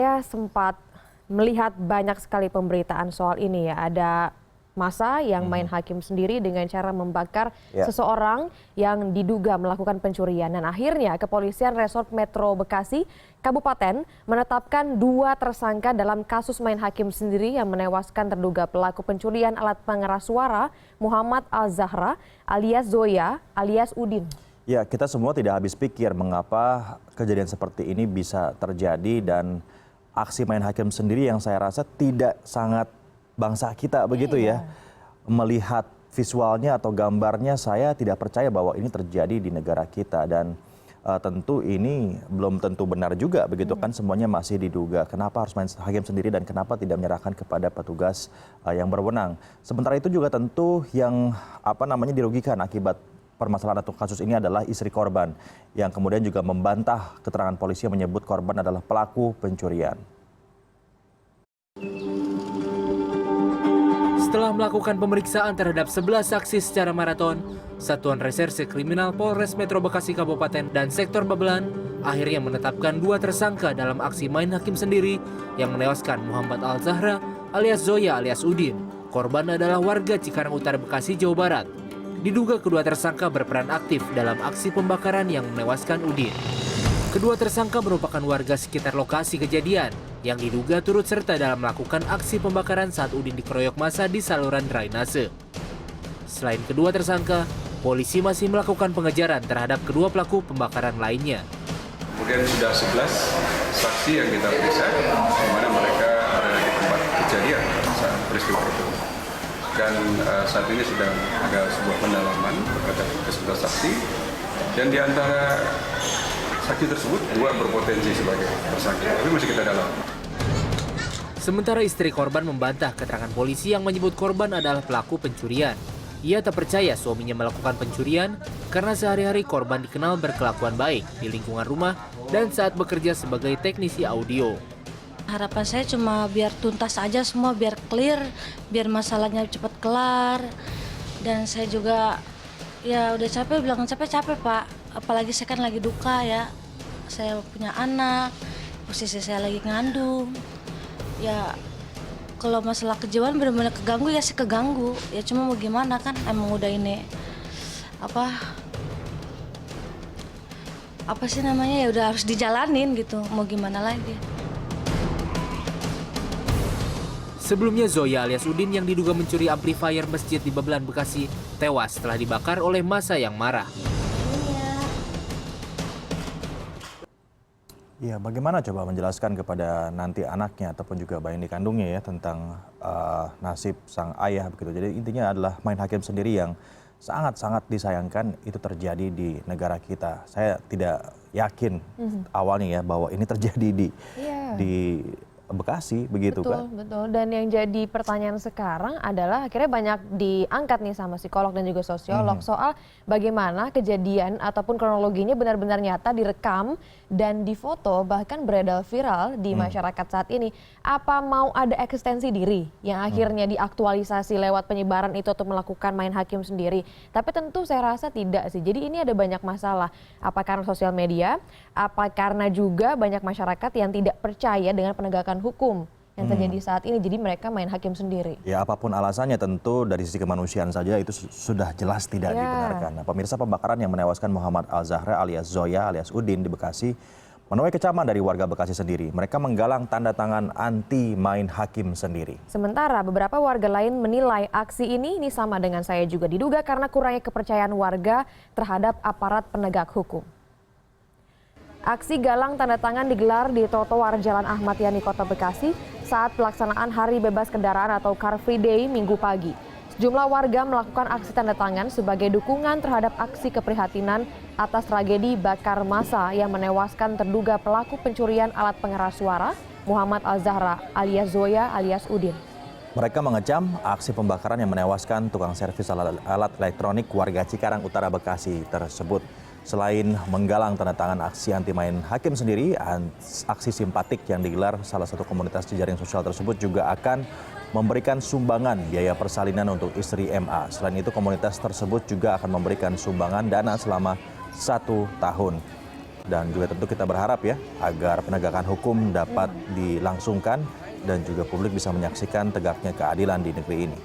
Saya sempat melihat banyak sekali pemberitaan soal ini ya. Ada massa yang main hakim sendiri dengan cara membakar seseorang yang diduga melakukan pencurian. Dan akhirnya Kepolisian Resort Metro Bekasi Kabupaten menetapkan 2 tersangka dalam kasus main hakim sendiri yang menewaskan terduga pelaku pencurian alat pengeras suara Muhammad Al-Zahra alias Zoya alias Udin. Ya, kita semua tidak habis pikir mengapa kejadian seperti ini bisa terjadi dan aksi main hakim sendiri yang saya rasa tidak sangat bangsa kita begitu ya. Melihat visualnya atau gambarnya saya tidak percaya bahwa ini terjadi di negara kita dan tentu ini belum tentu benar juga begitu kan, semuanya masih diduga. Kenapa harus main hakim sendiri dan kenapa tidak menyerahkan kepada petugas yang berwenang. Sementara itu juga tentu yang dirugikan akibat permasalahan atau kasus ini adalah istri korban yang kemudian juga membantah keterangan polisi yang menyebut korban adalah pelaku pencurian. Setelah melakukan pemeriksaan terhadap 11 saksi secara maraton, Satuan Reserse Kriminal Polres Metro Bekasi Kabupaten dan Sektor Babelan akhirnya menetapkan 2 tersangka dalam aksi main hakim sendiri yang menewaskan Muhammad Al-Zahra alias Zoya alias Udin. Korban adalah warga Cikarang Utara Bekasi, Jawa Barat. Diduga kedua tersangka berperan aktif dalam aksi pembakaran yang menewaskan Udin. Kedua tersangka merupakan warga sekitar lokasi kejadian yang diduga turut serta dalam melakukan aksi pembakaran saat Udin dikeroyok massa di saluran drainase. Selain kedua tersangka, polisi masih melakukan pengejaran terhadap kedua pelaku pembakaran lainnya. Kemudian sudah 11 saksi yang kita periksa, di mana mereka berada di tempat kejadian saat peristiwa itu. Dan saat ini sedang ada sebuah pendalaman terhadap ke-11 saksi, dan di antara saksi tersebut 2 berpotensi sebagai tersangka, tapi masih kita dalam. Sementara istri korban membantah keterangan polisi yang menyebut korban adalah pelaku pencurian. Ia tak percaya suaminya melakukan pencurian karena sehari-hari korban dikenal berkelakuan baik di lingkungan rumah dan saat bekerja sebagai teknisi audio. Harapan saya cuma biar tuntas aja semua, biar clear, biar masalahnya cepat kelar. Dan saya juga ya udah capek, bilang capek Pak. Apalagi saya kan lagi duka ya. Saya punya anak, posisi saya lagi ngandung. Ya kalau masalah kejiwaan benar-benar keganggu ya sih keganggu. Ya cuma mau gimana kan, emang udah ini apa sih namanya, ya udah harus dijalanin gitu. Mau gimana lagi. Sebelumnya Zoya alias Udin yang diduga mencuri amplifier masjid di Babelan, Bekasi tewas setelah dibakar oleh massa yang marah. Ya, bagaimana coba menjelaskan kepada nanti anaknya ataupun juga bayi yang dikandungnya ya tentang nasib sang ayah begitu. Jadi intinya adalah main hakim sendiri yang sangat-sangat disayangkan itu terjadi di negara kita. Saya tidak yakin awalnya ya bahwa ini terjadi di Bekasi begitu kan? Betul. Dan yang jadi pertanyaan sekarang adalah akhirnya banyak diangkat nih sama psikolog dan juga sosiolog soal bagaimana kejadian ataupun kronologinya benar-benar nyata direkam dan difoto bahkan beredar viral di masyarakat saat ini. Apa mau ada eksistensi diri yang akhirnya diaktualisasi lewat penyebaran itu atau melakukan main hakim sendiri? Tapi tentu saya rasa tidak sih. Jadi ini ada banyak masalah. Apa karena sosial media? Apa karena juga banyak masyarakat yang tidak percaya dengan penegakan hukum yang terjadi saat ini, jadi mereka main hakim sendiri. Ya, apapun alasannya tentu dari sisi kemanusiaan saja itu sudah jelas tidak dibenarkan. Nah, pemirsa, pembakaran yang menewaskan Muhammad Al-Zahra alias Zoya alias Udin di Bekasi menuai kecaman dari warga Bekasi sendiri. Mereka menggalang tanda tangan anti main hakim sendiri. Sementara beberapa warga lain menilai aksi ini sama dengan saya juga, diduga karena kurangnya kepercayaan warga terhadap aparat penegak hukum. Aksi galang tanda tangan digelar di trotoar Jalan Ahmad Yani, Kota Bekasi saat pelaksanaan Hari Bebas Kendaraan atau Car Free Day Minggu pagi. Sejumlah warga melakukan aksi tanda tangan sebagai dukungan terhadap aksi keprihatinan atas tragedi bakar massa yang menewaskan terduga pelaku pencurian alat pengeras suara Muhammad Al-Zahra alias Zoya alias Udin. Mereka mengecam aksi pembakaran yang menewaskan tukang servis alat elektronik warga Cikarang Utara Bekasi tersebut. Selain menggalang tanda tangan aksi anti main hakim sendiri, aksi simpatik yang digelar salah satu komunitas jejaring sosial tersebut juga akan memberikan sumbangan biaya persalinan untuk istri MA. Selain itu, komunitas tersebut juga akan memberikan sumbangan dana selama 1 tahun. Dan juga tentu kita berharap ya agar penegakan hukum dapat dilangsungkan dan juga publik bisa menyaksikan tegaknya keadilan di negeri ini.